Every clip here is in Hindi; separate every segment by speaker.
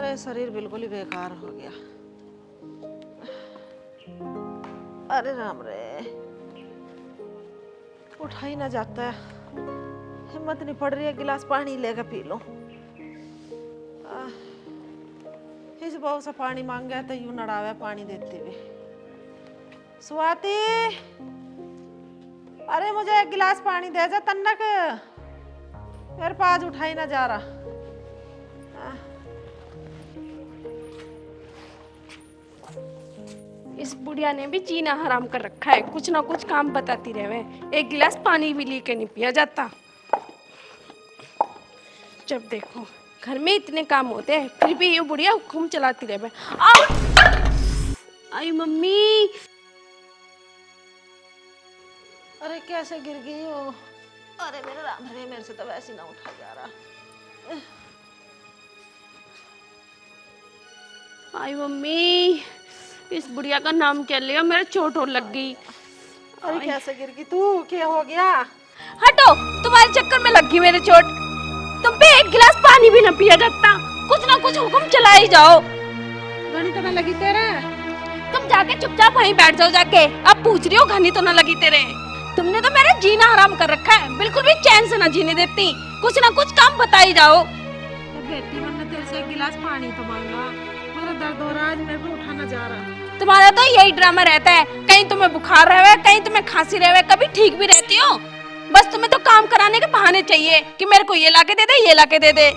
Speaker 1: अरे शरीर बिल्कुल ही बेकार हो गया। अरे राम रे, उठा ही ना जाता है, हिम्मत नहीं पड़ रही है गिलास पानी लेकर पी लो। इस बहू से पानी मांग गया तो यूं नड़ावे पानी देते हुए। स्वाति, अरे मुझे एक गिलास पानी दे जा तन्नक, मेरे पास उठा ही ना जा रहा।
Speaker 2: इस बुढ़िया ने भी जीना हराम कर रखा है, कुछ ना कुछ काम बताती रहे। एक गिलास पानी भी लेके नहीं पिया जाता। जब देखो घर में इतने काम होते हैं फिर भी ये बुढ़िया हुक्म चलाती रहे। आई मम्मी,
Speaker 1: अरे कैसे गिर गई हो? अरे मेरे राम रे, मेरे से तो वैसे ना उठा जा रहा।
Speaker 2: आई मम्मी, इस बुढ़िया का नाम क्या लिया, मेरे चोट और लग गई।
Speaker 1: अरे कैसे गिर गई तू? क्या हो गया?
Speaker 2: हटो, तुम्हारे चक्कर में लग गई मेरे चोट। तुम पे एक गिलास पानी भी न पिया जाता, कुछ ना कुछ हुक्म चला ही जाओ।
Speaker 1: घनी तो ना लगी तेरे?
Speaker 2: तुम जाके चुपचाप वहीं बैठ जाओ जाके। अब पूछ रही हो घनी तो ना लगी तेरे? तुमने तो मेरा जीना हराम कर रखा है, बिल्कुल भी चैन से ना जीने देती। कुछ ना कुछ काम बता ही जाओ।
Speaker 1: बेटी मैंने तेरे से एक गिलास पानी तो मांगा, मेरा दर्द हो रहा है, आज मेरे को उठा ना जा रहा।
Speaker 2: तुम्हारा तो यही ड्रामा रहता है, कहीं तुम्हें बुखार रहे, कहीं तुम्हें खांसी रहे, कभी ठीक भी रहती हो। बस तुम्हें तो काम कराने के बहाने चाहिए कि मेरे को ये लाके दे दे, ये लाके दे दे।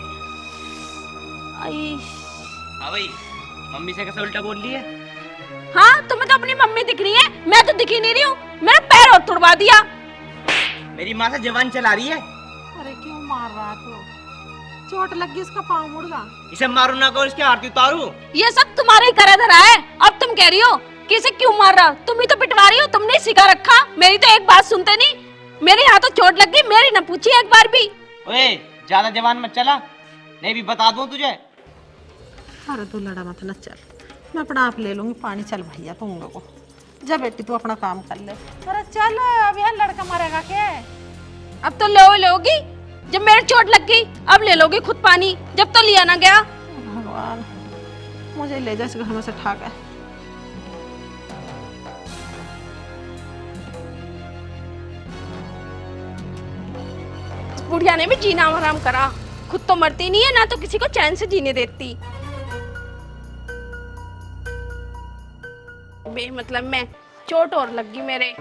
Speaker 3: हाँ भाई, मम्मी से कैसे उल्टा बोल रही है?
Speaker 2: हाँ, तुम्हें तो अपनी मम्मी दिख रही है, मैं तो दिख ही नहीं रही हूँ। मेरा पैर और तुड़वा दिया।
Speaker 3: मेरी माँ से जवान चला रही है।
Speaker 1: अरे क्यों मार रहा तू? चोट लग गई, उसका पाँव मुड़ गया।
Speaker 3: इसे मारू ना करो, इसकी आरती उतारू।
Speaker 2: ये सब तुम्हारा ही करा धरा है। अब तुम कह रही हो कि इसे क्यों मार रहा? तुम ही तो पिटवा रही हो, तुमने ही सिखा रखा। मेरी तो एक बात सुनते नहीं। मेरे हाथों चोट लग गई, मेरी न पूछी एक बार भी।
Speaker 3: ओए, ज्यादा जवान मत चला, नहीं भी बता दूं तुझे।
Speaker 1: अरे तू लड़ा मत ना, चल मैं अपना आप ले लूंगी पानी। चल भैया तुम लोगों, जा बेटी तू अपना काम कर ले। अरे चल, अब यहाँ लड़का मरेगा क्या?
Speaker 2: अब तो लोगी, जब मेरे चोट लग गई अब ले लोगी खुद पानी, जब तो लिया ना गया।
Speaker 1: भगवान, मुझे ले जा इस घर में से उठा के।
Speaker 2: बुढ़िया ने भी जीना हराम करा, खुद तो मरती नहीं है, ना तो किसी को चैन से जीने देती। बेमतलब में चोट और लग गई मेरे।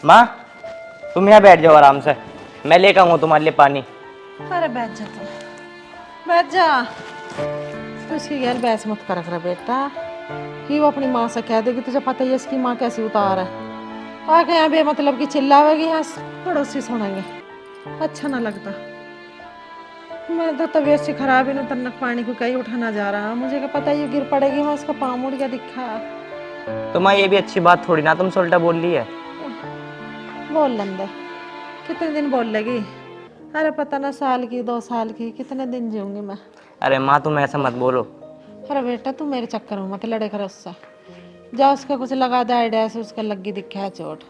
Speaker 3: माँ, तुम यहाँ बैठ जाओ आराम से, मैं लेकर आऊँ तुम्हारे लिए पानी।
Speaker 1: अरे बैठ जा तू, बैठ जा। उसकी यार बहस मत कर रहा बेटा, कि वो अपनी माँ से कह देगी। तुझे पता ही है इसकी माँ कैसी उतार है। आके यहाँ बेमतलब की चिल्लावेगी, यहाँ पड़ोसी सुनेंगे, अच्छा ना लगता। मैं तो तबीयत से खराब है ना, तन्नक पानी को कहीं उठाना जा रहा। मुझे क्या पता ये गिर पड़ेगी, मैं उसका पाँव मुड़ गया दिखा।
Speaker 3: तो माँ, ये भी अच्छी बात थोड़ी ना तुमसे उल्टा बोल रही है।
Speaker 1: बोल लंदे, कितने दिन बोल लेगी? अरे पता ना, साल की 2 साल की, कितने दिन जीऊंगी मैं।
Speaker 3: अरे माँ, तुम ऐसा मत बोलो।
Speaker 1: अरे बेटा तू मेरे चक्कर में मत लड़े कर उससे। जा उसका कुछ लगा दे आइडिया से, उसका लगी दिखा है चोट।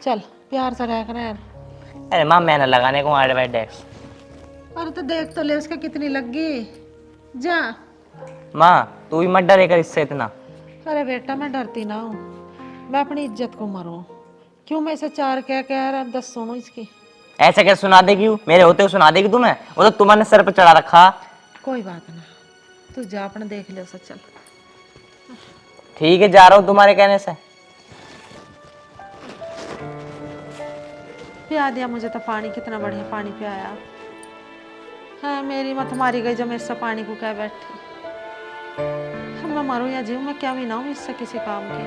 Speaker 1: चल प्यार से रह कर यार।
Speaker 3: अरे माँ, मैं ना लगाने को एडवाइस।
Speaker 1: अरे तो देख तो ले उसका कितनी लगी। जा
Speaker 3: माँ, तू भी मत डरेगा इससे इतना।
Speaker 1: अरे बेटा मैं डरती ना हूँ, मैं अपनी इज्जत को मरूं। क्यों मैं इसे 4 कह यार 10 सुनो इसकी।
Speaker 3: ऐसा क्या सुना देगी? मेरे होते हुए सुना देगी तुम्हें? वो तो तुम्हारे सर पर चढ़ा रखा।
Speaker 1: कोई बात ना, तू जा अपना देख ले उसे। चल
Speaker 3: ठीक है, जा रहा हूँ तुम्हारे कहने से।
Speaker 1: पिया दिया मुझे तो पानी, कितना बढ़िया पानी पियाया। हाँ मेरी मत मारी गई जब मैं इससे पानी को कह बैठी। मैं मरूं या जीऊं, मैं क्या भी ना हूं इससे किसी काम की।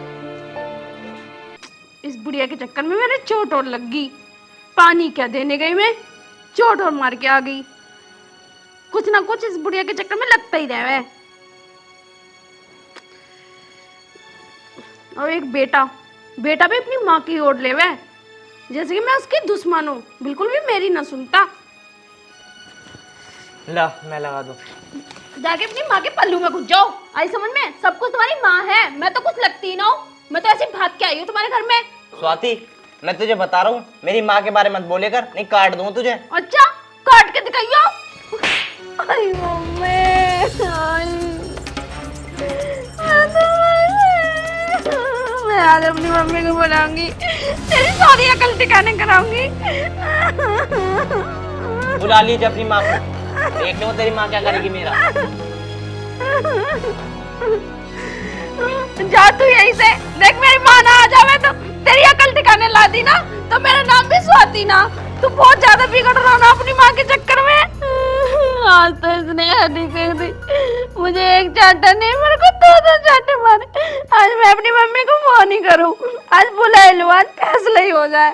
Speaker 2: इस बुढ़िया के चक्कर में मेरे चोट और लग गई। पानी क्या देने गई मैं, चोट और मार के आ गई। कुछ ना कुछ इस बुढ़िया के चक्कर में लगता ही रहे। और एक बेटा भी अपनी माँ की ओर ले वे, जैसे कि मैं उसकी दुश्मन हूँ, बिल्कुल भी मेरी ना सुनता।
Speaker 3: ला, मैं लगा दूं।
Speaker 2: जाके अपनी माँ के पल्लू में घुस जाओ। आई समझ में? सब कुछ तुम्हारी माँ है, मैं तो कुछ लगती ना हूँ। मैं तो ऐसे भाग के आई हूँ तुम्हारे घर में।
Speaker 3: स्वाति, मैं तुझे बता रहा हूँ, मेरी माँ के बारे में मत बोले कर, नहीं काट दूंगा तुझे।
Speaker 2: अच्छा, काट के दिखाइयो। अरे मम्मी। मैं आज अपनी मम्मी को बुलाऊंगी, तेरी सारी अकल ठिकाने कराऊंगी।
Speaker 3: बुला लीजिए अपनी माँ को, देख लो तेरी माँ क्या करेगी मेरा।
Speaker 2: जा तू यहीं से, देख मेरी माँ ना आ जावे तो तेरी अकल ठिकाने ला दी ना तो मेरा नाम भी स्वाति ना। तू बहुत ज्यादा बिगड़ रहा ना अपनी माँ के चक्कर में। आज तो इसने हदी कर दी, मुझे एक चाटा नहीं मेरे को दो चाटे मारे। आज मैं अपनी मम्मी को फोन ही करूं, आज बुला लो, आज फैसला ही हो जाए।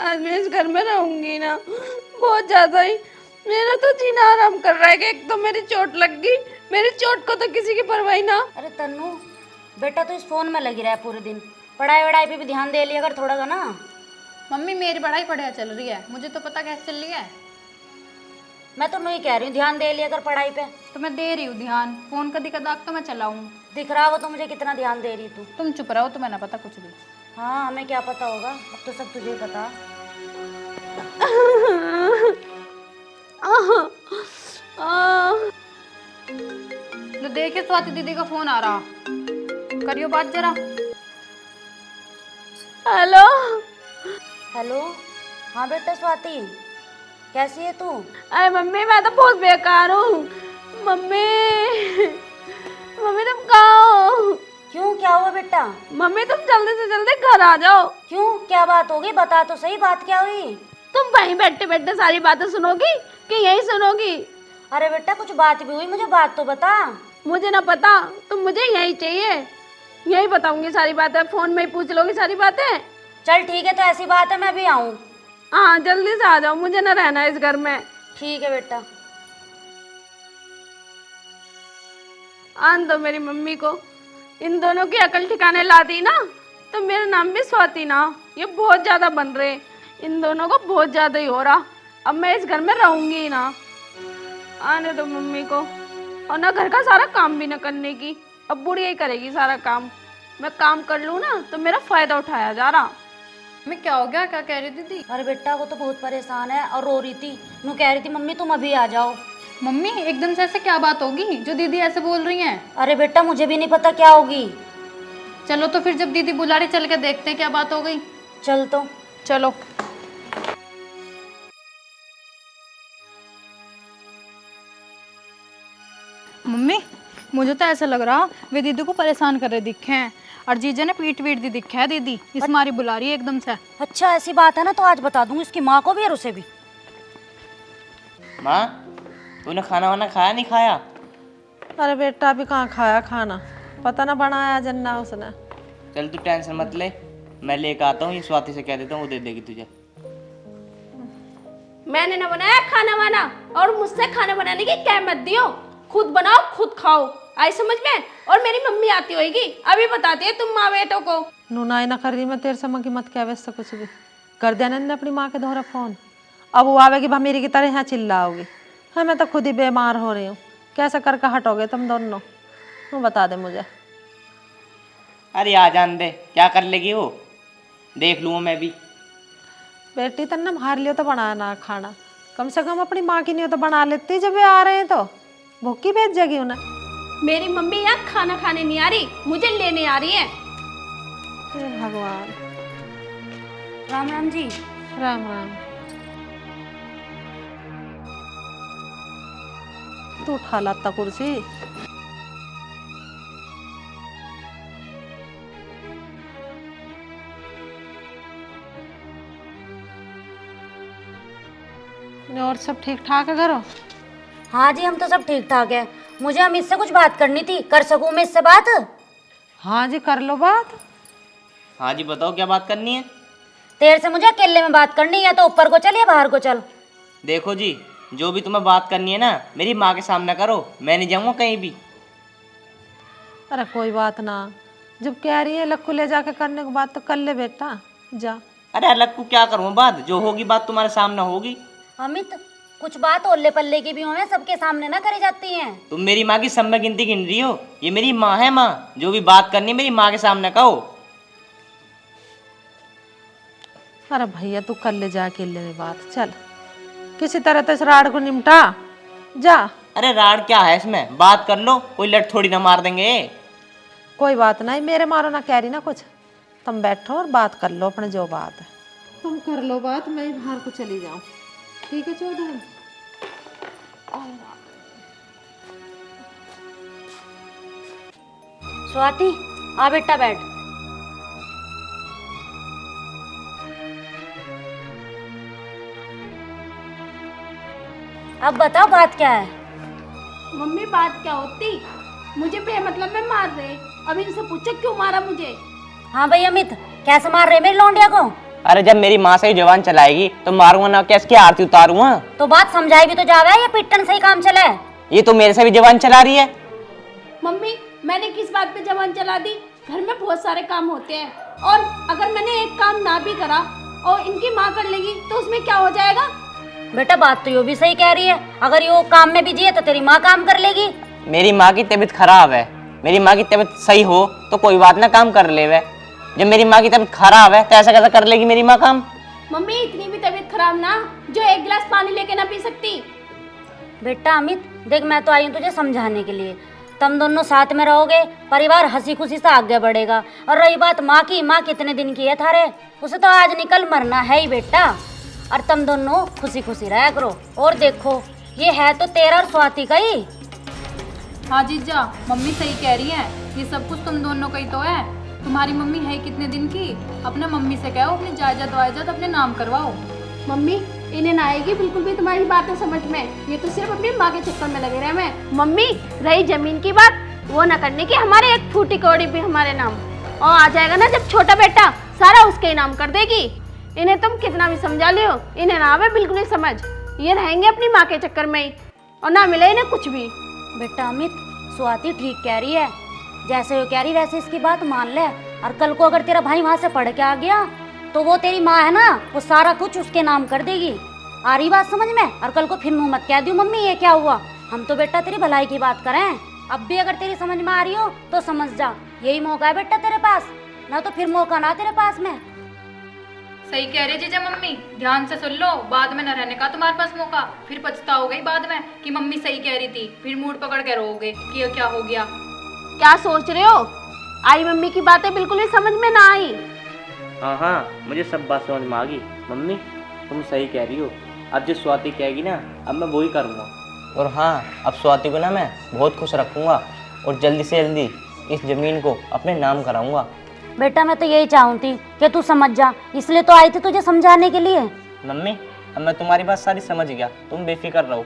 Speaker 2: आज मैं इस घर में रहूंगी ना, बहुत ज्यादा ही मेरा तो जीना आराम कर रहा है कि एक तो मेरी चोट लग गई, मेरी चोट को तो किसी की परवाह ना।
Speaker 4: अरे तन्नू बेटा तो इस फोन में लगी रहा है पूरे दिन, पढ़ाई वढ़ाई पे भी ध्यान दे लिया कर थोड़ा सा ना।
Speaker 5: मम्मी मेरी पढ़ाई बढ़िया चल रही है, मुझे तो पता कैसे चल रही है।
Speaker 4: मैं तो नहीं कह रही हूँ ध्यान दे लिया कर पढ़ाई पे।
Speaker 5: तो मैं दे रही हूँ ध्यान, फोन कदी कदाक तो मैं चलाऊँ।
Speaker 4: दिख रहा हो तो मुझे कितना ध्यान दे रही तू।
Speaker 5: तुम चुप रहो, तुम्हें ना पता कुछ भी।
Speaker 4: हाँ हमें क्या पता होगा, अब तो सब तुझे ही पता।
Speaker 5: तो देखिए स्वाति दीदी का फोन आ रहा, करियो बात जरा।
Speaker 2: हेलो
Speaker 4: हेलो, हाँ बेटा स्वाति कैसी है तू?
Speaker 2: अरे मम्मी मैं तो बहुत बेकार हूँ। मम्मी मम्मी तुम कहाँ हो?
Speaker 4: क्यों क्या हुआ बेटा?
Speaker 2: मम्मी तुम जल्दी से जल्दी घर आ जाओ।
Speaker 4: क्यों क्या बात होगी, बता तो सही, बात क्या हुई?
Speaker 2: तुम वहीं बैठे बैठे सारी बातें सुनोगी कि यही सुनोगी?
Speaker 4: अरे बेटा कुछ बात भी हुई, मुझे बात तो बता।
Speaker 2: मुझे ना पता, तुम मुझे यही चाहिए, यही बताऊंगी सारी बातें, फोन में ही पूछ लोगी सारी बातें।
Speaker 4: चल ठीक है, तो ऐसी बात है मैं भी आऊँ?
Speaker 2: हाँ जल्दी से आ जाओ, मुझे ना रहना है इस घर में।
Speaker 4: ठीक है बेटा।
Speaker 2: आन दो मेरी मम्मी को, इन दोनों की अकल ठिकाने ला दी ना तो मेरा नाम भी स्वाति ना। ये बहुत ज्यादा बन रहे, इन दोनों को बहुत ज्यादा ही हो रहा। अब मैं इस घर में रहूंगी ही ना। आने दो मम्मी को, और ना घर का सारा काम भी ना करने की, अब बुढ़िया ही करेगी सारा काम। मैं काम कर लूँ ना तो मेरा फायदा उठाया जा रहा।
Speaker 5: मैं क्या हो गया, क्या कह रही दीदी?
Speaker 4: अरे बेटा वो तो बहुत परेशान है और रो रही थी, नू कह रही थी मम्मी तुम अभी आ जाओ।
Speaker 5: मम्मी एकदम से ऐसे क्या बात होगी जो दीदी ऐसे बोल रही हैं?
Speaker 4: अरे बेटा मुझे भी नहीं पता क्या होगी।
Speaker 5: चलो तो फिर जब दीदी बुला रही चल के देखते हैं क्या बात हो गई।
Speaker 4: चल तो।
Speaker 5: चलो। मम्मी मुझे तो ऐसा लग रहा वे दीदी को परेशान कर रहे दिखे हैं, और जीजा ने पीट वीट दी दिखा है। दीदी इस मारी बुला रही है एकदम से।
Speaker 4: अच्छा ऐसी बात है ना, तो आज बता दूंगी इसकी माँ को भी और उसे भी।
Speaker 3: माँ तूने खाना वाना खाया नहीं खाया?
Speaker 1: अरे बेटा अभी कहाँ खाया खाना, पता ना बनाया जन्ना उसने।
Speaker 3: चल तू टेंशन मत ले, मैं लेकर आता हूँ, ये स्वाति से कह देता हूँ वो दे देगी तुझे।
Speaker 2: मैंने ना बनाया खाना वाना, और मुझसे खाना बनाने की क्या मत दियो, खुद बनाओ खुद खाओ, आई समझ में। और मेरी मम्मी आती होगी, अभी बताती है तुम माँ बेटों को।
Speaker 1: नूनाई ना कर रही, मैं तेरे से माँ की मत क्या वैसे कुछ भी कर दिया ने अपनी माँ के दोहरा फोन। अब वो आवेगी मेरी की तरह यहाँ चिल्लाओगी। हाँ मैं तो खुद ही बीमार हो रही हूँ, कैसे करके हटोगे तुम दोनों, तू बता दे मुझे।
Speaker 3: अरे आ जान दे, क्या कर लेगी वो, देख लूँ मैं भी।
Speaker 1: बेटी तन्ने मार लियो तो बनाना खाना, कम से कम अपनी माँ की नहीं हो तो बना लेती, जब ये आ रहे हैं तो भूखी भेज जाएगी उन्हें।
Speaker 2: मेरी मम्मी यहाँ खाना खाने नहीं आ रही, मुझे लेने आ रही है।
Speaker 1: हे भगवान।
Speaker 4: राम राम जी।
Speaker 1: राम राम। तू उठा लाता कुर्सी। और सब ठीक ठाक है घरों?
Speaker 4: हाँ जी हम तो सब ठीक ठाक है। मुझे अमित से कुछ बात करनी थी, कर सकूँ मैं इससे बात?
Speaker 1: हाँ जी कर लो बात।
Speaker 3: हाँ जी बताओ क्या बात करनी है?
Speaker 4: तेरे से मुझे अकेले में बात करनी है, तो ऊपर को चल या बाहर को चल?
Speaker 3: देखो जी, जो भी तुम्हें बात करनी है ना मेरी माँ के सामने करो, मैं नहीं जाऊँगा कहीं भी।
Speaker 1: अरे कोई बात ना, जब कह रही है लक्कू ले जाके करने की बात तो कर ले बेटा, जा।
Speaker 3: अरे अलग को क्या करूँ बात, जो होगी बात तुम्हारे सामने होगी।
Speaker 4: अमित कुछ बात ओल्ले पल्ले की भी हो, सबके सामने ना करी जाती हैं।
Speaker 3: तुम मेरी माँ की सब में गिनती गिन रही हो, ये मेरी माँ है। माँ जो भी बात करनी है मेरी माँ के सामने कहो।
Speaker 1: अरे भैया तू कर ले जा अकेले में बात, चल। किसी तरह तो इस राड को निपटा जा।
Speaker 3: अरे राड क्या है इसमें, बात कर लो, कोई लट थोड़ी ना मार देंगे।
Speaker 1: कोई बात नहीं, मेरे मारो ना कह रही ना कुछ, तुम बैठो और बात कर लो अपने जो बात है। तुम कर लो बात, मैं बाहर को चली जाऊं। ठीक है चौधरी।
Speaker 4: स्वाति आ बेटा बैठ। अब बताओ बात क्या है।
Speaker 2: मम्मी बात क्या होती, मुझे बेमतलब में मार रहे, अब इनसे पूछे क्यों मारा मुझे।
Speaker 4: हाँ भाई अमित, कैसे मार रहे मेरी लौंडिया को?
Speaker 3: अरे जब मेरी माँ से ही जवान चलाएगी तो मारूंगा ना, क्या इसकी आरती उतारूंगा?
Speaker 4: तो बात समझाई भी तो जावे, ये पिटन से ही काम चले।
Speaker 3: ये तो मेरे से भी जवान चला रही है।
Speaker 2: मम्मी मैंने किस बात पे जबान चला दी, घर में बहुत सारे काम होते हैं, और अगर मैंने एक काम ना भी करा और इनकी माँ कर लेगी तो उसमें क्या हो जाएगा।
Speaker 4: बेटा बात तो यो भी सही कह रही है, अगर यो काम में बिजी है तो तेरी माँ काम कर लेगी।
Speaker 3: मेरी माँ की तबीयत खराब है, मेरी माँ की तबीयत सही हो तो कोई बात ना, काम कर ले। जब मेरी माँ की तबीयत खराब है तो ऐसा कैसा कर लेगी मेरी माँ काम?
Speaker 2: मम्मी इतनी भी तबीयत खराब ना जो एक गिलास पानी लेके ना पी सकती।
Speaker 4: बेटा अमित देख, मैं तो आई हूँ तुझे समझाने के लिए। तुम दोनों साथ में रहोगे, परिवार हंसी खुशी से आगे बढ़ेगा। और रही बात माँ की, माँ कितने दिन की है थारे, उसे तो आज निकल मरना है ही बेटा। और तुम दोनों खुशी खुशी रहा करो। और देखो ये है तो तेरा और स्वाति का ही।
Speaker 5: हाँ जीजा, मम्मी सही कह रही है, ये सब कुछ तुम दोनों का ही तो है। तुम्हारी मम्मी है कितने दिन की, अपने मम्मी से कहो अपनी जायदाद वायदाद अपने नाम करवाओ।
Speaker 2: मम्मी इन्हें ना आएगी बिल्कुल भी तुम्हारी बातें समझ में, ये तो सिर्फ अपनी माँ के चक्कर में लगे रहे हैं। मम्मी रही जमीन की बात, वो ना करने की हमारे एक फूटी कौड़ी भी हमारे नाम, और आ जाएगा ना जब छोटा बेटा सारा उसके ही नाम कर देगी। इन्हें तुम कितना भी समझा लियो, इन्हें ना आवे बिल्कुल ही समझ, ये रहेंगे अपनी माँ के चक्कर में ही और ना मिले इन्हें कुछ भी।
Speaker 4: बेटा अमित स्वाति ठीक कह रही है, जैसे वो कह रही वैसे इसकी बात मान ले। और कल को अगर तेरा भाई वहां से पढ़ के आ गया तो वो तेरी माँ है ना, वो सारा कुछ उसके नाम कर देगी। आ रही बात समझ में? और कल को फिर मुंह मत कह दियो मम्मी ये क्या हुआ, हम तो बेटा तेरी भलाई की बात करें। अब भी अगर तेरी समझ में आ रही हो तो समझ जा, यही मौका है बेटा तेरे पास, ना तो फिर मौका ना तेरे पास में।
Speaker 5: सही कह रही जीजा मम्मी, ध्यान से सुन लो, बाद में न रहने का तुम्हारे पास मौका, फिर पछताओगे बाद में कि मम्मी सही कह रही थी, फिर मूड पकड़ के रोओगे कि ये क्या हो गया।
Speaker 2: क्या सोच रहे हो, आई मम्मी की बातें बिल्कुल भी समझ में ना आई।
Speaker 3: हाँ, मुझे सब बात समझ में आ गई। मम्मी तुम सही कह रही हो, अब जो स्वाति कहेगी ना अब मैं वही करूँगा। और हाँ, अब स्वाति को ना मैं बहुत खुश रखूँगा और जल्दी से जल्दी इस ज़मीन को अपने नाम कराऊँगा।
Speaker 4: बेटा मैं तो यही चाहूँगी कि तू समझ जा, इसलिए तो आई थी तुझे समझाने के लिए।
Speaker 3: मम्मी अब मैं तुम्हारी बात सारी समझ गया, तुम बेफिक्र रहो।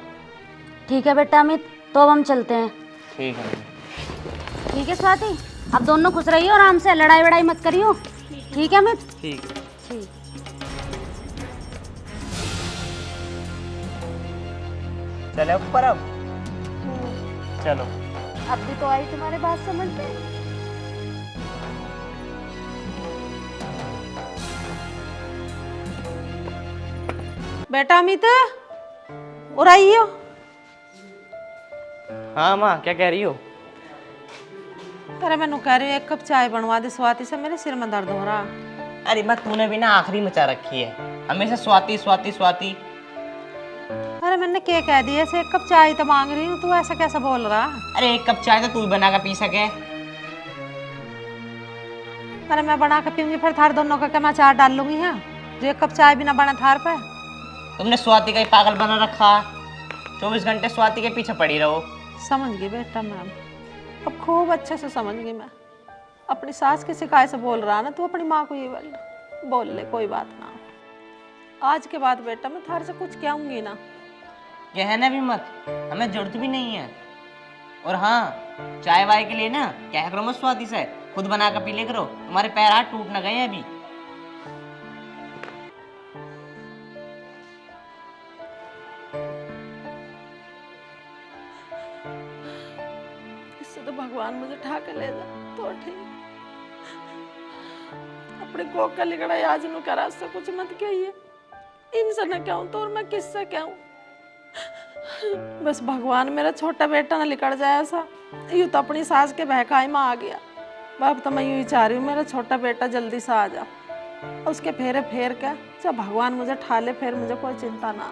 Speaker 4: ठीक है बेटा अमित, तो अब हम चलते हैं।
Speaker 3: ठीक है मम्मी।
Speaker 4: ठीक है स्वाति, अब दोनों खुश रहियो, आराम से, लड़ाई वड़ाई मत करियो। ठीक है अमित?
Speaker 3: ठीक।
Speaker 4: ठीक।
Speaker 3: चले ऊपर अब, चलो।
Speaker 2: अब भी तो आई तुम्हारे बात समझ में।
Speaker 1: बेटा अमित और आई हो?
Speaker 3: हाँ माँ क्या कह रही हो?
Speaker 1: अरे मैनू कह रही हूँ एक कप चाय बनवा दे स्वाति से, मेरे सिर में दर्द हो रहा।
Speaker 3: अरे माँ तूने भी ना आखिरी मचा रखी है, हमेशा स्वाति स्वाति स्वाति।
Speaker 1: अरे मैंने क्या कह दिया, ऐसे एक कप चाय तो मांग रही हूँ, तू ऐसा कैसा बोल रहा?
Speaker 3: अरे एक कप चाय तो तू ही बना कर पी सके।
Speaker 1: अरे मैं बना के पीऊंगी फिर थार दोनों का क्या मैं चार डाल लूंगी? यहाँ जो एक कप चाय भी ना बना थार पे।
Speaker 3: तुमने स्वाति का ही पागल बना रखा, 24 घंटे स्वाति के पीछे पड़ी रहो।
Speaker 1: समझ गई बेटा मैम, अब खूब अच्छे से समझ गई मैं। अपनी सास की शिकायत से बोल रहा ना, तू अपनी माँ को ये बोल ले, कोई बात ना। आज के बाद बेटा मैं थार से कुछ कहूंगी ना।
Speaker 3: कहना भी मत, हमें जरूरत भी नहीं है। और हाँ, चाय वाय के लिए ना क्या करो मत स्वाति से, खुद बना कर पी ले करो, तुम्हारे पैर हाथ टूट न गए हैं अभी।
Speaker 1: इससे तो भगवान मुझे ठा के ले जा तो ठीक। अपने कोक का लिगड़ा आज नु करा से कुछ मत कहिए, इनसे न कहूं तो और मैं किससे कहूं। बस भगवान मेरा छोटा बेटा ना लिकड़ जाए ऐसा। यूं तो अपनी सास के बहकाई में आ गया, अब तो मैं यूं ही चाह रही हूँ मेरा छोटा बेटा जल्दी से आ जा, उसके फेरे फेर के जब भगवान मुझे ठा ले फिर मुझे कोई चिंता ना।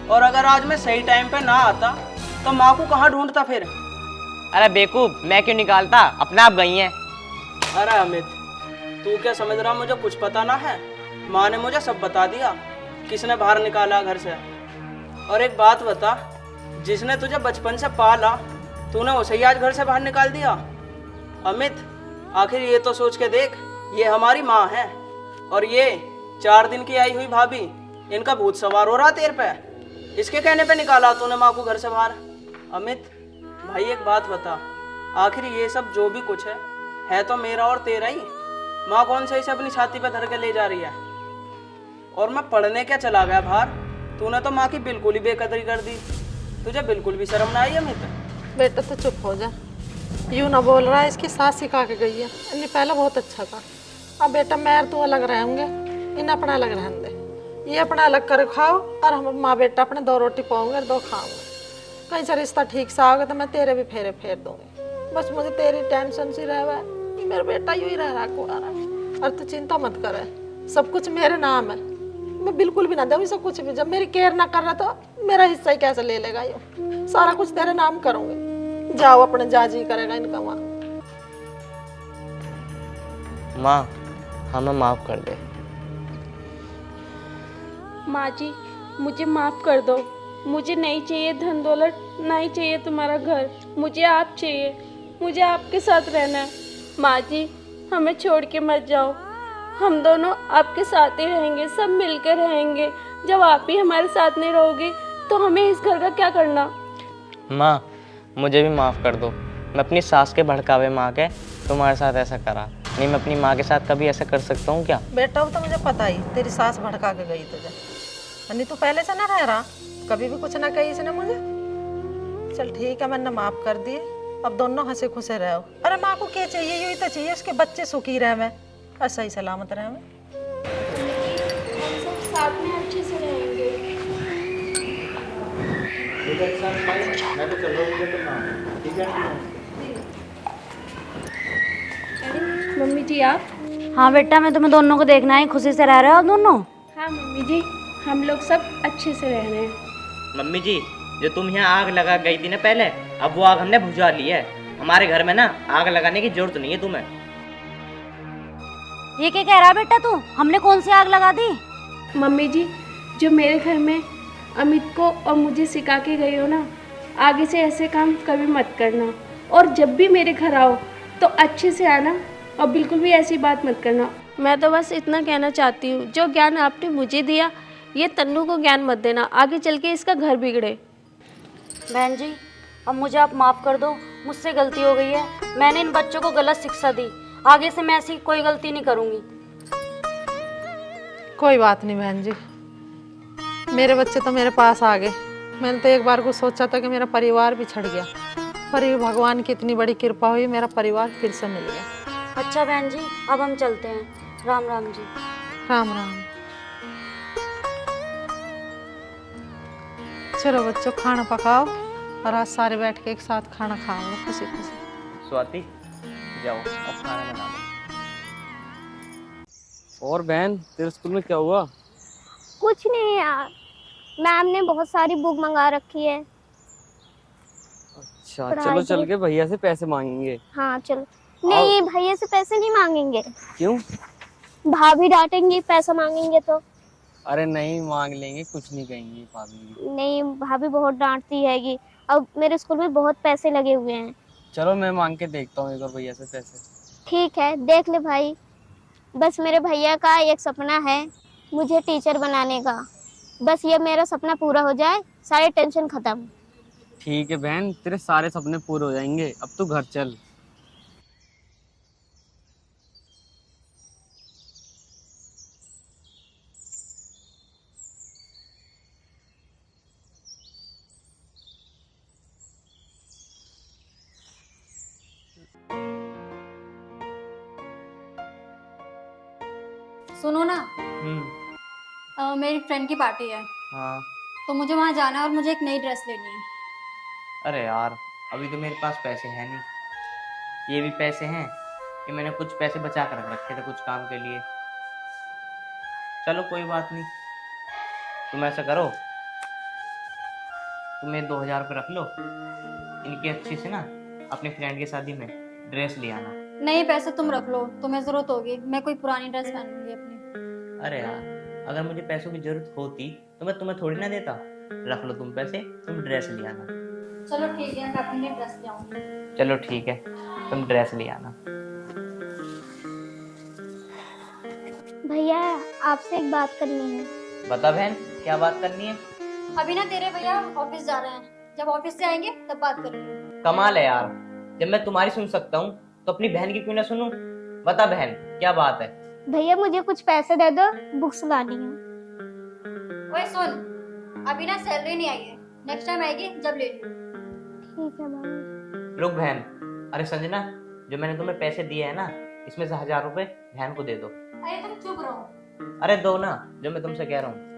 Speaker 6: और अगर आज मैं सही टाइम पे ना आता तो माँ को कहाँ ढूंढता फिर?
Speaker 3: अरे बेवकूफ, मैं क्यों निकालता, अपने आप गई हैं।
Speaker 6: अरे अमित, तू क्या समझ रहा मुझे कुछ पता ना है? माँ ने मुझे सब बता दिया, किसने बाहर निकाला घर से। और एक बात बता, जिसने तुझे बचपन से पाला तूने उसे ही आज घर से बाहर निकाल दिया। अमित, आखिर ये तो सोच के देख, ये हमारी माँ है और ये 4 दिन की आई हुई भाभी, इनका भूत सवार हो रहा तेरे पे। इसके कहने पे निकाला तूने माँ को घर से बाहर। अमित भाई एक बात बता, आखिर ये सब जो भी कुछ है तो मेरा और तेरा ही। माँ कौन से इसे अपनी छाती पे धर के ले जा रही है? और मैं पढ़ने क्या चला गया बाहर, तूने तो माँ की बिल्कुल ही बेकदरी कर दी। तुझे बिल्कुल भी शर्म ना आई अमित?
Speaker 1: बेटा तो चुप हो जा, यूँ ना बोल रहा है, इसकी सास सिखा के गई है। इन्हें पहले बहुत अच्छा था। अब बेटा मैं तू अलग रहेंगे, इन्हें अपना अलग रहने दे। ये अपना अलग कर खाओ और हम माँ बेटा अपने 2 रोटी पाओगे और 2 खाओगे। कहीं से रिश्ता ठीक से आओगे तो मैं तेरे भी फेरे फेर दूंगी। बस मुझे तेरी टेंशन सी रह मेरा बेटा यूँ ही रह रहा कुआरा। और तू चिंता मत कर, सब कुछ मेरे नाम है। मैं बिल्कुल भी ना दूँ सब कुछ भी। जब मेरी केयर ना कर रहा तो मेरा हिस्सा ही कैसे ले लेगा? यूँ सारा कुछ तेरे नाम करूँगी। जाओ अपने जाजी करेगा इनका वहाँ।
Speaker 3: माँ हमें माफ कर दे।
Speaker 2: माँ जी मुझे माफ़ कर दो। मुझे नहीं चाहिए धन दौलत, नहीं चाहिए तुम्हारा घर। मुझे आप चाहिए, मुझे आपके साथ रहना है। माँ जी हमें छोड़ के मत जाओ, हम दोनों आपके साथ ही रहेंगे, सब मिलकर रहेंगे। जब आप ही हमारे साथ नहीं रहोगे तो हमें इस घर का क्या करना?
Speaker 3: माँ मुझे भी माफ़ कर दो। मैं अपनी सास के भड़कावे माँ के तुम्हारे साथ ऐसा करा नहीं, मैं अपनी माँ के साथ कभी ऐसा कर सकता हूँ क्या?
Speaker 1: बेटा वो तो मुझे पता ही, तेरी सास भड़का के गई तुझे। नहीं तो पहले से ना रह रहा, कभी भी कुछ ना कही इसने मुझे। चल ठीक है, मैंने माफ कर दिए। अब दोनों हंसे खुशे रहो। अरे माँ को क्या चाहिए? यही तो चाहिए, उसके बच्चे सुखी रहे में और सही सलामत रहे में।
Speaker 2: सब साथ में अच्छे से रहेंगे।
Speaker 7: मैं तो चल रहा हूँ, मुझे तो ना, ठीक है?
Speaker 2: मम्मी जी आप?
Speaker 4: हाँ बेटा, मैं तुम्हें दोनों को देखना है, खुशी से रह रहे हो दोनों?
Speaker 2: हाँ मम्मी जी, हम लोग सब अच्छे से रह रहे हैं।
Speaker 3: मम्मी जी जो तुम यहाँ आग लगा गई थी ना पहले, अब वो आग हमने बुझा ली है। हमारे घर में ना आग लगाने की जरूरत नहीं है तुम्हें।
Speaker 4: ये क्या कह रहा है बेटा तू? हमने कौन सी आग लगा दी?
Speaker 2: मम्मी जी जो मेरे घर में अमित को और मुझे सिखा के गई हो ना, आगे से ऐसे काम कभी मत करना। और जब भी मेरे घर आओ तो अच्छे से आना और बिल्कुल भी ऐसी बात मत करना। मैं तो बस इतना कहना चाहती हूँ, जो ज्ञान आपने मुझे दिया ये तन्नू को ज्ञान मत देना, आगे चल के इसका घर बिगड़े।
Speaker 4: बहन जी अब मुझे आप माफ़ कर दो, मुझसे गलती हो गई है। मैंने इन बच्चों को गलत शिक्षा दी, आगे से मैं ऐसी कोई गलती नहीं करूँगी।
Speaker 1: कोई बात नहीं बहन जी, मेरे बच्चे तो मेरे पास आ गए। मैंने तो एक बार को सोचा था कि मेरा परिवार भी छड़ गया, पर ये भगवान की इतनी बड़ी कृपा हुई, मेरा परिवार फिर से मिल गया।
Speaker 4: अच्छा बहन जी अब हम चलते हैं, राम राम जी।
Speaker 1: राम राम। चलो बच्चों खाना पकाओ और आज सारे बैठ के एक साथ खाना खाओगे खुशी खुशी।
Speaker 3: स्वाति जाओ अब खाना बना लो।
Speaker 8: और बहन तेरे स्कूल में क्या हुआ?
Speaker 9: कुछ नहीं यार, मैम ने बहुत सारी बुक मंगा रखी है।
Speaker 8: अच्छा
Speaker 9: पढ़ाई
Speaker 8: चलो
Speaker 9: के
Speaker 8: चल के भैया से पैसे मांगेंगे।
Speaker 9: हाँ चलो। नहीं भैया से पैसे नहीं मांगेंगे,
Speaker 8: क्यों?
Speaker 9: भाभी डांटेंगी पैसा मांगेंगे तो।
Speaker 8: अरे नहीं मांग लेंगे, कुछ नहीं कहेंगे भाभी।
Speaker 9: नहीं भाभी बहुत डांटती हैगी, अब मेरे स्कूल में बहुत पैसे लगे हुए हैं।
Speaker 8: चलो मैं मांग के देखता हूँ एक बार भैया से पैसे।
Speaker 9: ठीक है देख ले भाई, बस मेरे भैया का एक सपना है मुझे टीचर बनाने का। बस ये मेरा सपना पूरा हो जाए, सारे टेंशन खत्म।
Speaker 8: ठीक है बहन, तेरे सारे सपने पूरे हो जाएंगे, अब तू घर चल।
Speaker 5: सुनो ना, मेरी फ्रेंड की पार्टी है
Speaker 3: हाँ।
Speaker 5: तो मुझे वहाँ जाना है और मुझे एक नई ड्रेस लेनी है।
Speaker 3: अरे यार अभी तो मेरे पास पैसे हैं नहीं। ये भी पैसे हैं कि मैंने कुछ पैसे बचा कर रख रखे थे कुछ काम के लिए। चलो कोई बात नहीं, तुम ऐसा करो तुम ये 2000 रुपये रख लो, इनकी अच्छी से ना अपनी फ्रेंड की शादी में ड्रेस ले आना।
Speaker 10: नहीं, पैसे तुम रख लो, तुम्हें जरूरत होगी। मैं कोई पुरानी ड्रेस पहनूंगी अपनी।
Speaker 3: अरे यार, अगर मुझे पैसों की जरूरत होती तो मैं तुम्हें थोड़ी ना देता। रख लो तुम पैसे, तुम ड्रेस ले आना।
Speaker 10: चलो ठीक है, मैं अपने लिए ड्रेस ले आऊंगी।
Speaker 3: चलो ठीक है, तुम ड्रेस ले आना।
Speaker 9: भैया आपसे एक बात करनी है।
Speaker 3: बता बहन, क्या बात करनी है?
Speaker 10: अभी ना तेरे भैया ऑफिस जा रहे हैं, जब ऑफिस से आएंगे तब बात करेंगे।
Speaker 3: कमाल है यार, जब मैं तुम्हारी सुन सकता हूँ तो अपनी बहन की क्यों ना सुनूं? बता बहन, क्या बात है?
Speaker 9: भैया मुझे कुछ पैसे दे दो, बुक्स लानी है।
Speaker 10: ओए सुन, अभी ना सैलरी नहीं आई है, नेक्स्ट टाइम आएगी जब ले लियो।
Speaker 9: ठीक है भाभी।
Speaker 3: रुक बहन, अरे संजना, जो मैंने तुम्हें पैसे दिए हैं ना, इसमें से 1000 रुपए बहन को दे दो।
Speaker 10: अरे तुम चुप रहो।
Speaker 3: अरे दो ना, जो मैं तुमसे कह रहा हूँ।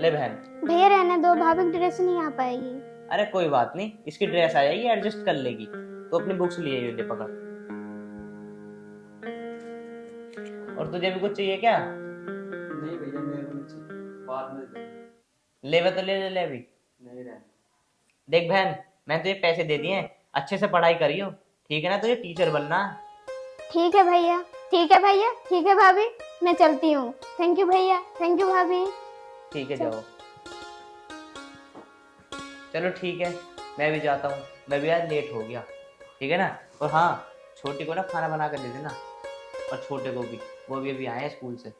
Speaker 3: ले बहन।
Speaker 9: भैया रहने दो, भाभी की ड्रेस नहीं आ पाएगी।
Speaker 3: अरे कोई बात नहीं, इसकी ड्रेस आ जाएगी, एडजस्ट कर लेगी। तो अपनी बुक्स लिए ले पकड़। और तुझे भी कुछ चाहिए क्या?
Speaker 7: नहीं भैया, मेरे को नहीं चाहिए, बाद में दे दो।
Speaker 3: ले तो ले अभी।
Speaker 7: नहीं रहे।
Speaker 3: देख बहन, मैंने तुझे पैसे दे दिए हैं, अच्छे से पढ़ाई करियो, ठीक है ना? तुझे टीचर बनना।
Speaker 9: ठीक है भैया, ठीक है भैया, ठीक है भाभी, मैं चलती हूँ। थैंक यू भैया, थैंक यू भाभी।
Speaker 3: ठीक है, जाओ। चलो ठीक है, मैं भी जाता हूँ, मैं भी आज लेट हो गया, ठीक है ना? और हाँ, छोटी को ना खाना बना कर दे देना, और छोटे को भी, वो भी अभी आए हैं स्कूल से,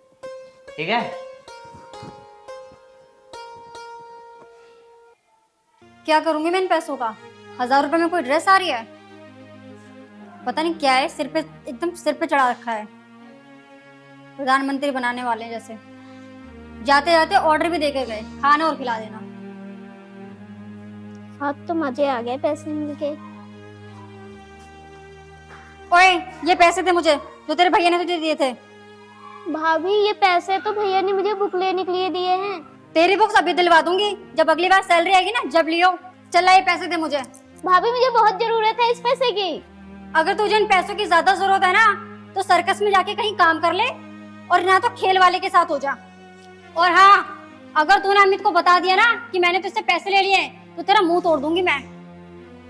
Speaker 3: ठीक है?
Speaker 10: क्या करूंगी मैं इन पैसों का? 1000 रुपए में कोई ड्रेस आ रही है? पता नहीं क्या है, सिर पे एकदम सिर पे चढ़ा रखा है, प्रधानमंत्री बनाने वाले हैं जैसे। जाते जाते ऑर्डर भी देके गए, खाना और खिला देना।
Speaker 9: अब तो मजे आ गए पैसे मिलके।
Speaker 10: ओए, ये पैसे थे मुझे, जो तेरे भैया ने तुझे दिए थे।
Speaker 9: भाभी ये पैसे तो भैया ने मुझे बुक लेने के लिए दिए हैं।
Speaker 10: तेरी बुक्स अभी दिलवा दूंगी, जब अगली बार सैलरी आएगी ना, जब लियो। चला, ये पैसे दे मुझे।
Speaker 9: भाभी मुझे बहुत जरूरत है इस पैसे की।
Speaker 10: अगर तुझे इन पैसों की ज्यादा जरूरत है ना, तो सर्कस में जाके कहीं काम कर ले, और ना तो खेल वाले के साथ हो जा। और हाँ, अगर तूने अमित को बता दिया ना कि मैंने तुझसे पैसे ले लिए, तो तेरा मुंह तोड़ दूंगी मैं।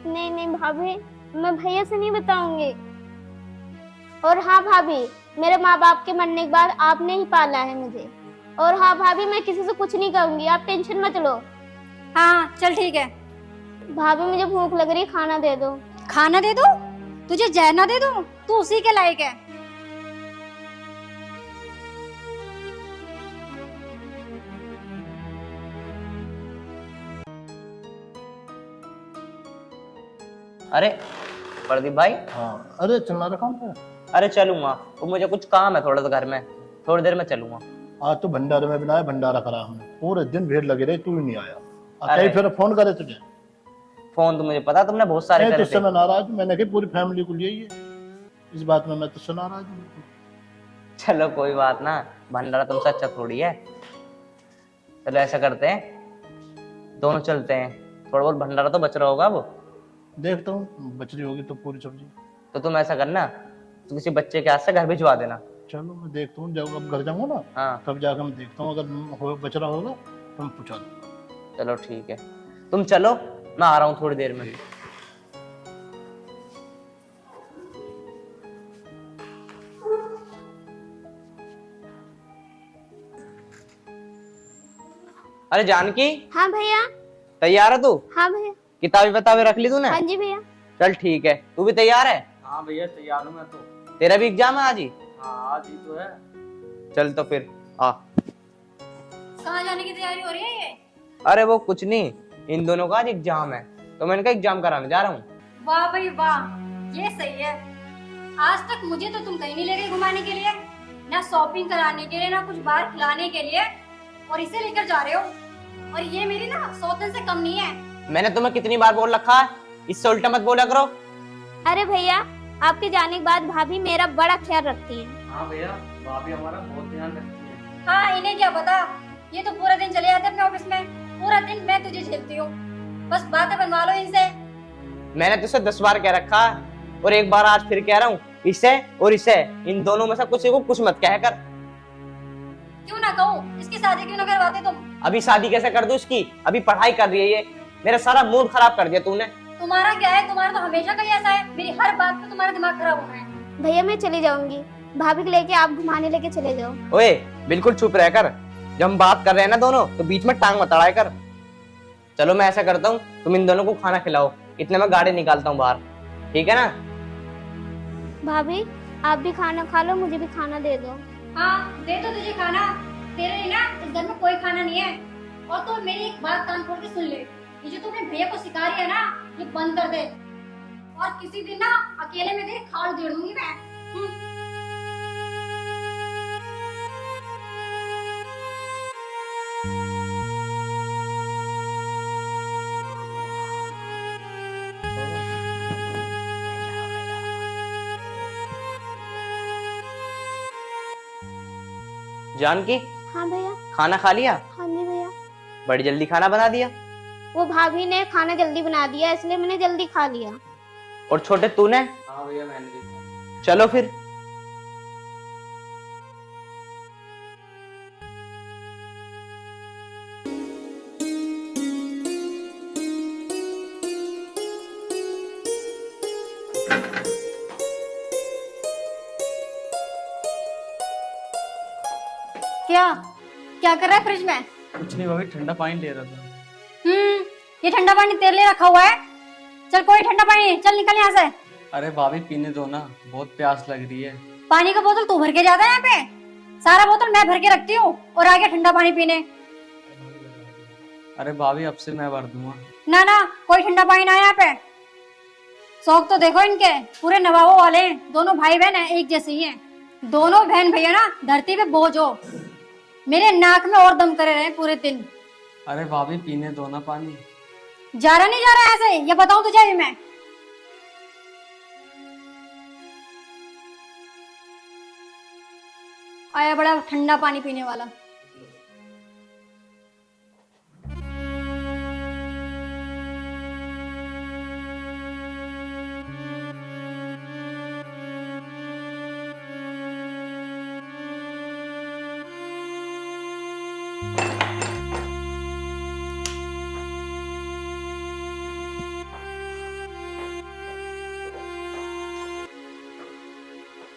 Speaker 9: नहीं नहीं भाभी, मैं भैया से नहीं बताऊंगी। और हाँ भाभी, मेरे माँ बाप के मरने के बाद आपने ही पाला है मुझे। और हाँ भाभी, मैं किसी से कुछ नहीं कहूंगी, आप टेंशन मत लो।
Speaker 10: हाँ चल ठीक है।
Speaker 9: भाभी मुझे भूख लग रही, खाना दे दो।
Speaker 10: खाना दे दो? तुझे जहर दे दूं? तू उसी के लायक है।
Speaker 3: अरे प्रदीप भाई।
Speaker 7: हाँ, अरे चलना था काम पे।
Speaker 3: अरे चलूंगा, वो मुझे कुछ काम है थोड़ा सा घर में, थोड़ी देर में चलूंगा।
Speaker 7: आज तो भंडारे में बनाया, भंडारा करा हमने, पूरे दिन भीड़ लगी रही, तू ही नहीं आया।
Speaker 3: अरे
Speaker 7: फिर फोन करे तुझे?
Speaker 3: फोन तो मुझे पता, तुमने बहुत सारे करे
Speaker 7: तुझसे
Speaker 3: थे।
Speaker 7: मैं नाराज हूं, मैंने कहा पूरी फैमिली को लिए इस बात में मैं तुझसे नाराज हूँ।
Speaker 3: चलो कोई बात ना, भंडारा तुमसे अच्छा थोड़ी है। चलो ऐसा करते हैं, दोनों चलते हैं, थोड़ा बहुत भंडारा तो बच रहा होगा। वो
Speaker 7: देखता हूँ, बच रही होगी तो पूरी सब्जी।
Speaker 3: तो तुम ऐसा करना, तो किसी बच्चे के हाथ से घर भिजवा देना।
Speaker 7: चलो मैं देखता हूँ, जब अब घर जाऊंगा ना,
Speaker 3: हाँ
Speaker 7: तब जाकर मैं देखता हूँ, अगर बच रहा होगा तो मैं पूछा दूँ।
Speaker 3: चलो ठीक है, तुम चलो, मैं आ रहा हूँ थोड़ी देर में। अरे जानकी।
Speaker 9: हाँ भैया।
Speaker 3: तैयार है तू?
Speaker 9: हाँ भैया।
Speaker 3: किताबें बताबें रख ली तूने?
Speaker 9: हाँ जी भैया।
Speaker 3: चल ठीक है, तू भी तैयार है?
Speaker 8: हाँ भैया तैयार हूँ मैं तो।
Speaker 3: तेरा भी एग्जाम है आज ही?
Speaker 8: हाँ आज ही तो है।
Speaker 3: चल तो फिर आ।
Speaker 10: कहाँ जाने की तैयारी हो रही है ये?
Speaker 3: अरे वो कुछ नहीं, इन दोनों का आज एग्जाम है, तो मैंने कहा एग्जाम कराने जा रहा हूँ।
Speaker 10: वाह भाई वाह, ये सही है। आज तक मुझे तो तुम कहीं नहीं ले गए घुमाने के लिए, ना शॉपिंग कराने के लिए, ना कुछ बाहर खिलाने के लिए, और इसे लेकर जा रहे हो। और ये मेरी ना सौतन से कम नहीं है।
Speaker 3: मैंने तुम्हें कितनी बार बोल रखा है, इससे उल्टा मत बोला करो।
Speaker 9: अरे भैया, आपके जाने के बाद भाभी मेरा बड़ा ख्याल रखती है।
Speaker 8: हाँ भैया, भाभी हमारा बहुत ध्यान रखती है।
Speaker 10: हाँ, इन्हें क्या पता, ये तो पूरा दिन चले जाते अपने ऑफिस में, पूरा दिन मैं तुझे झेलती हूँ। बस बातें बनवा लो इनसे।
Speaker 3: मैंने तुझसे 10 बार कह रखा है, और एक बार आज फिर कह रहा हूँ, इसे और इसे, इन दोनों में से किसी को कुछ मत कह कर।
Speaker 10: क्यों ना कहूँ, इसकी शादी क्यों ना करवाते तुम?
Speaker 3: अभी शादी कैसे कर दूं इसकी? अभी पढ़ाई कर रही है ये। मेरा सारा मूड खराब कर दिया तूने।
Speaker 10: तुम्हारा क्या है, तुम्हारा तो हमेशा का ही ऐसा है, मेरी हर बात पे तुम्हारा दिमाग खराब हो रहा है।
Speaker 9: भैया मैं चली जाऊंगी, भाभी को लेके आप घुमाने लेके चले जाओ।
Speaker 3: ओए बिल्कुल चुप रह कर, जब हम बात कर रहे हैं ना दोनों, तो बीच में टांग मत अड़ाया कर। चलो मैं ऐसा करता हूँ, तुम इन दोनों को खाना खिलाओ, इतने में गाड़ी निकालता हूँ बाहर, ठीक है ना?
Speaker 9: भाभी आप भी खाना खा लो, मुझे भी खाना दे दो।
Speaker 10: हाँ दे तो तुझे खाना, तेरे लिए ना इस घर में कोई खाना नहीं है। और तो मेरी एक बात कान खोल के सुन ले, ये जो तुमने भैया को सिखा रही है ना, ये बंद कर दे। और किसी दिन ना अकेले में देख खाल दे दूंगी मैं।
Speaker 3: जानकी,
Speaker 9: हाँ भैया।
Speaker 3: खाना खा लिया?
Speaker 9: हाँ जी भैया।
Speaker 3: बड़ी जल्दी खाना बना दिया।
Speaker 9: वो भाभी ने खाना जल्दी बना दिया, इसलिए मैंने जल्दी खा लिया।
Speaker 3: और छोटे तूने?
Speaker 8: हाँ भैया मैंने भी।
Speaker 3: चलो फिर।
Speaker 10: क्या क्या कर रहा है फ्रिज में?
Speaker 8: कुछ नहीं भाभी, ठंडा पानी ले रहा था।
Speaker 10: ये ठंडा पानी तेरे लिए रखा हुआ है। चल कोई ठंडा पानी नहीं, चल निकल यहाँ से।
Speaker 8: अरे भाभी पीने दो ना, बहुत प्यास लग रही है।
Speaker 10: पानी का बोतल तू भर के जाता है यहाँ पे, सारा बोतल मैं भर के रखती हूँ और आगे ठंडा पानी पीने।
Speaker 8: अरे भाभी अब से मैं भर दूंगा।
Speaker 10: ना ना कोई ठंडा पानी ना यहाँ पे। शौक तो देखो इनके, पूरे नवाबों वाले हैं। दोनों भाई बहन है, एक जैसे ही हैं। दोनों बहन भैया ना धरती पे बोझ हो, मेरे नाक में और दम करे रहे पूरे दिन।
Speaker 8: अरे भाभी पीने दो ना पानी।
Speaker 10: जा रहा नहीं जा रहा ऐसे, ये बताऊं तुझे अभी मैं। आया बड़ा ठंडा पानी पीने वाला।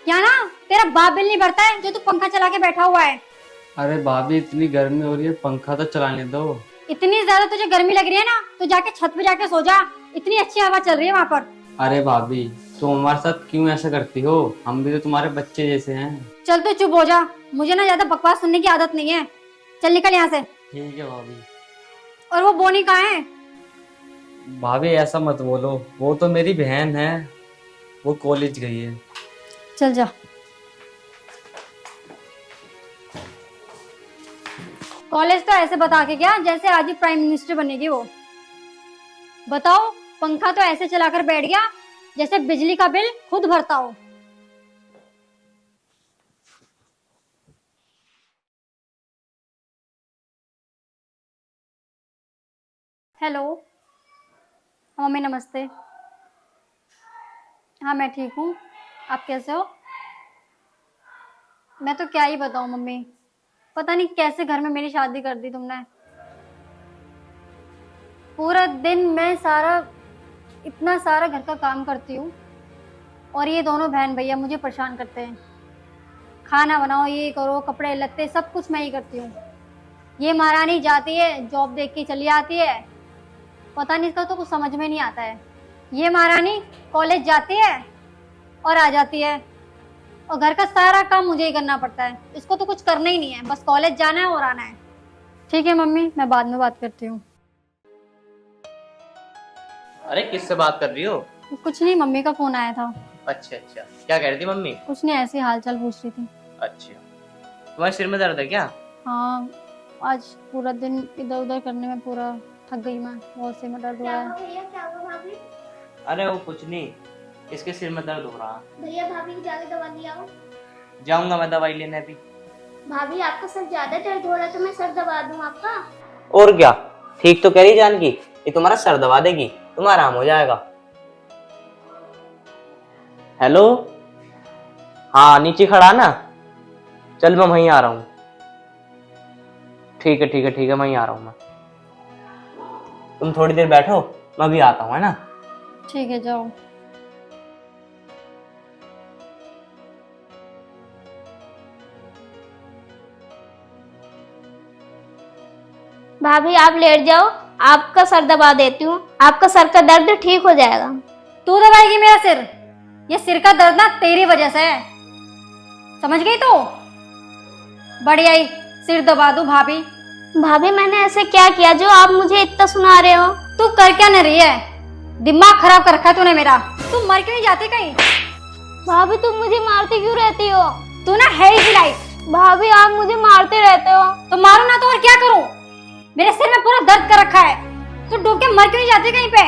Speaker 10: क्या ना तेरा बाप बिल नहीं भरता है जो तू पंखा चला के बैठा हुआ है।
Speaker 8: अरे भाभी इतनी गर्मी हो रही है, पंखा तो चलाने दो।
Speaker 10: इतनी ज्यादा तुझे गर्मी लग रही है ना, तो जाके छत पे जाके सो जा, इतनी अच्छी हवा चल रही है वहाँ पर।
Speaker 8: अरे भाभी तुम हमारे साथ क्यों ऐसा करती हो? हम भी तो तुम्हारे बच्चे जैसे हैं।
Speaker 10: चल तू चुप हो जा, मुझे ना ज्यादा बकवास सुनने की आदत नहीं है। चल निकल यहाँ से।
Speaker 8: ठीक है भाभी।
Speaker 10: और वो बोनी कहाँ है?
Speaker 8: भाभी ऐसा मत बोलो, वो तो मेरी बहन है, वो कॉलेज गई है।
Speaker 10: चल जा। कॉलेज तो ऐसे बता के क्या जैसे आज ही प्राइम मिनिस्टर बनेगी वो। बताओ, पंखा तो ऐसे चलाकर बैठ गया जैसे बिजली का बिल खुद भरता हो। हेलो मम्मी, नमस्ते। हाँ मैं ठीक हूँ, आप कैसे हो? मैं तो क्या ही बताऊँ मम्मी, पता नहीं कैसे घर में मेरी शादी कर दी तुमने। पूरा दिन मैं इतना सारा घर का काम करती हूँ और ये दोनों बहन भैया मुझे परेशान करते हैं। खाना बनाओ, ये करो, कपड़े लत्ते सब कुछ मैं ही करती हूँ। ये महारानी जाती है जॉब देख के चली आती है, पता नहीं इसका तो कुछ समझ में नहीं आता है। ये महारानी कॉलेज जाती है और आ जाती है और घर का सारा काम मुझे ही करना पड़ता है। इसको तो कुछ करना ही नहीं है, बस कॉलेज जाना है और आना है। ठीक है मम्मी, मैं बाद में बात करती हूँ।
Speaker 3: अरे किससे बात कर रही हो?
Speaker 10: कुछ नहीं, मम्मी का फोन आया था।
Speaker 3: अच्छा अच्छा, क्या कह रही थी मम्मी?
Speaker 10: कुछ नहीं, ऐसे हाल चाल पूछ रही थी।
Speaker 3: अच्छा, तुम्हारे सिर में दर्द है क्या?
Speaker 10: हाँ, आज पूरा दिन इधर उधर करने में पूरा थक गई मैं, बहुत सिर में दर्द हो रहा है।
Speaker 9: भैया क्या हुआ भाभी?
Speaker 3: अरे वो कुछ नहीं, इसके सिर में दर्द हो रहा।
Speaker 9: भैया भाभी की जाके दवा लिया आओ।
Speaker 3: जाऊंगा मैं दवाई लेने अभी।
Speaker 9: भाभी आपका सर ज्यादा दर्द हो रहा है तो मैं सर दबा दूं आपका?
Speaker 3: और क्या, ठीक तो कह रही जानकी, ये तुम्हारा सर दबा देगी, तुम्हारा आराम हो जाएगा। हेलो, हाँ नीचे खड़ा ना, चल मैं वहीं आ रहा हूँ। ठीक है ठीक है ठीक है, मैं ही आ रहा हूँ मैं। तुम थोड़ी देर बैठो, मैं अभी आता हूँ, है ना।
Speaker 10: ठीक है जाओ।
Speaker 9: भाभी आप लेट जाओ, आपका सर दबा देती हूँ, आपका सर का दर्द ठीक हो जाएगा।
Speaker 10: तू दबाएगी मेरा सिर? ये सिर का दर्द ना तेरी वजह से है, समझ गई तू? बढ़िया ही सिर दबा दूं भाभी।
Speaker 9: भाभी मैंने ऐसे क्या किया जो आप मुझे इतना सुना रहे हो?
Speaker 10: तू कर क्या नहीं रही है? दिमाग खराब कर रखा है तूने मेरा। तू मर क्यों नहीं जाती कहीं?
Speaker 9: भाभी तुम मुझे मारती क्यों रहती हो?
Speaker 10: तू ना है ही लाइक।
Speaker 9: भाभी आप मुझे मारते रहते हो।
Speaker 10: तो मारू ना तो और क्या करूं? मेरे सिर में पूरा दर्द कर रखा है, तू डूब के मर क्यों नहीं जाती कहीं पे?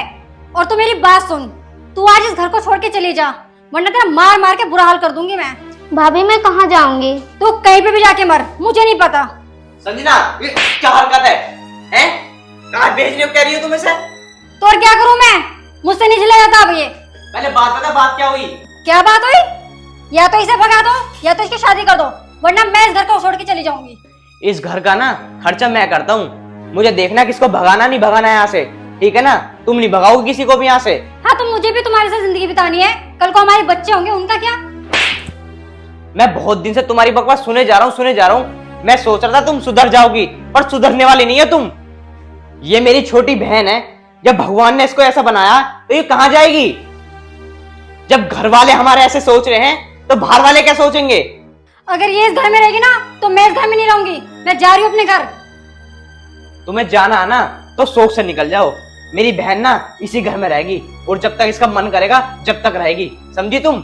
Speaker 10: और तू मेरी बात सुन, तू आज इस घर को छोड़ के चली जा, वरना तेरा मार मार के बुरा हाल कर दूंगी मैं।
Speaker 9: भाभी मैं कहाँ जाऊंगी?
Speaker 10: तू कहीं पे भी जाके मर, मुझे नहीं पता।
Speaker 3: संजना, ये क्या हरकत है? हैं? कहाँ भेजने को कह रही हो तुम इसे?
Speaker 10: तो और क्या करूं मैं? मुझसे नहीं चला जाता अब ये।
Speaker 3: पहले बात बता, बात क्या हुई?
Speaker 10: क्या बात हुई? या तो इसे भगा दो या तो इसकी शादी कर दो, वरना मैं इस घर को छोड़ के चली जाऊंगी।
Speaker 3: इस घर का ना खर्चा मैं करता हूँ, मुझे देखना किसको भगाना नहीं भगाना है यहाँ से, ठीक है ना। तुम नहीं भगाओगी किसी को भी यहाँ से।
Speaker 10: हाँ तो मुझे भी तुम्हारे साथ जिंदगी बितानी है, कल को हमारे बच्चे होंगे, उनका क्या?
Speaker 3: मैं बहुत दिन से तुम्हारी बकवास सुने जा रहा हूँ। मैं सोच रहा था तुम सुधर जाओगी, पर सुधरने वाली नहीं है तुम। ये मेरी छोटी बहन है, जब भगवान ने इसको ऐसा बनाया तो ये कहाँ जाएगी? जब घर वाले हमारे ऐसे सोच रहे हैं तो बाहर वाले क्या सोचेंगे?
Speaker 10: अगर ये इस घर में रहेगी ना तो मैं इस घर में नहीं रहूंगी, मैं जा रही हूँ अपने घर।
Speaker 3: तुम्हें जाना है ना तो शौक से निकल जाओ। मेरी बहन ना इसी घर में रहेगी, और जब तक इसका मन करेगा जब तक रहेगी, समझी तुम?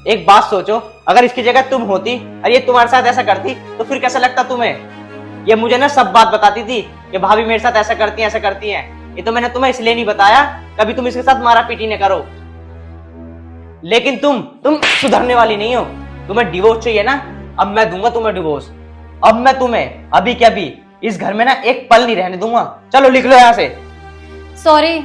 Speaker 3: एक बात सोचो, अगर इसकी जगह तुम होती और ये तुम्हारे साथ ऐसा करती तो फिर कैसा लगता तुम्हें? ये मुझे ना सब बात बताती थी कि भाभी मेरे साथ ऐसा करती हैं। ये तो मैंने तुम्हें इसलिए नहीं बताया कभी तुम इसके साथ मारा पीटी न करो। लेकिन तुम सुधरने वाली नहीं हो। तुम्हें डिवोर्स चाहिए ना, अब मैं दूंगा तुम्हें डिवोर्स। अब मैं तुम्हें अभी के अभी इस घर में ना एक पल नहीं रहने दूंगा। चलो लिख लो यहाँ से।
Speaker 10: सॉरी,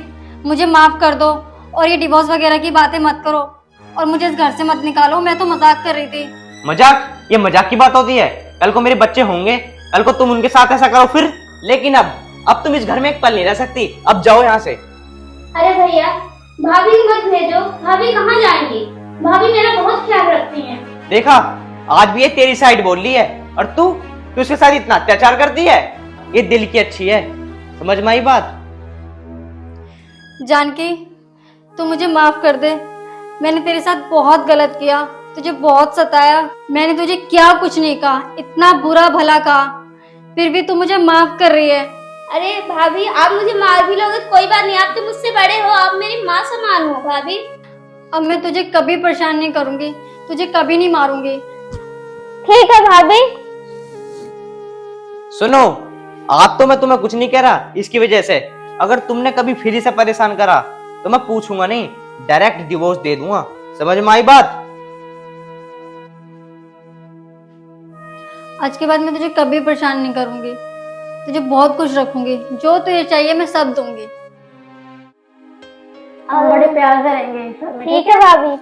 Speaker 10: मुझे माफ कर दो, और ये डिवोर्स वगैरह की बातें मत करो, और मुझे इस घर से मत निकालो। मैं तो मजाक कर रही थी।
Speaker 3: मजाक? ये मजाक की बात होती है? कल को मेरे बच्चे होंगे, कल को तुम उनके साथ ऐसा करो फिर। लेकिन अब तुम इस घर में एक पल नहीं रह सकती, अब जाओ यहाँ से।
Speaker 9: अरे भैया, भाभी को मत भेजो, भाभी कहाँ जाएंगी? भाभी मेरा बहुत ख्याल रखती हैं।
Speaker 3: देखा, आज भी ये तेरी साइड बोल रही है, और तू उसके साथ इतना अत्याचार करती है। ये दिल की अच्छी है, समझ में आई बात?
Speaker 10: जानकी, तू मुझे माफ कर दे, मैंने तेरे साथ बहुत गलत किया, तुझे बहुत सताया। मैंने तुझे क्या कुछ नहीं कहा, इतना बुरा भला कहा, फिर भी तू मुझे माफ कर रही है।
Speaker 9: अरे भाभी, आप मुझे मार भी लोगे तो कोई बात नहीं, आप तो मुझसे बड़े हो, आप मेरी माँ समान हो भाभी।
Speaker 10: अब मैं तुझे कभी परेशान नहीं करूंगी, तुझे कभी नहीं मारूंगी।
Speaker 9: ठीक है भाभी।
Speaker 3: सुनो, आज तो मैं तुम्हें कुछ नहीं कह रहा इसकी वजह से। अगर तुमने कभी फिर से परेशान करा तो मैं पूछूंगा नहीं, डायरेक्ट डिवोर्स दे दूंगा। समझ में आई बात?
Speaker 10: आज के बाद मैं तुझे कभी परेशान नहीं करूंगी, तुझे बहुत खुश रखूंगी, जो तुझे चाहिए मैं सब दूंगी। हम बड़े प्यार से रहेंगे।
Speaker 9: ठीक है भाभी।